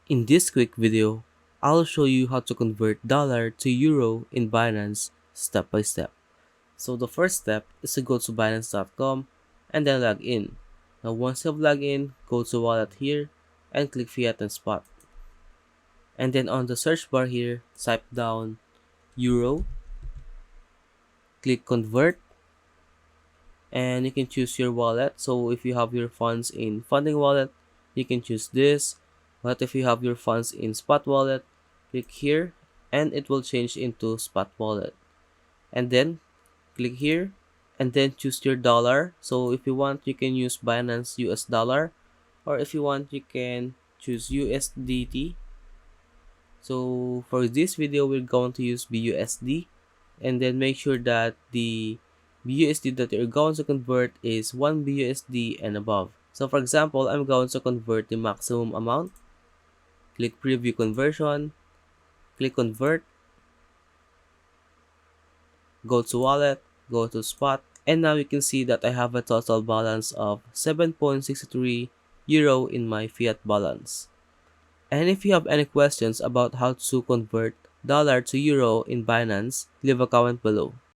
In this quick video, I'll show you how to convert dollar to euro in Binance step by step. So the first step is to go to Binance.com and then log in. Now once you've logged in, go to wallet here and click fiat and spot. And then on the search bar here, type down euro, click convert, and you can choose your wallet. So if you have your funds in funding wallet, you can choose this. But if you have your funds in spot wallet, click here and it will change into spot wallet. And then click here and then choose your dollar. So if you want, you can use Binance US dollar, or if you want, you can choose USDT. So for this video, we're going to use BUSD, and then make sure that the BUSD that you're going to convert is 1 BUSD and above. So for example, I'm going to convert the maximum amount. Click preview conversion, click convert, go to wallet, go to spot, and now you can see that I have a total balance of 7.63 euro in my fiat balance. And if you have any questions about how to convert dollar to euro in Binance, leave a comment below.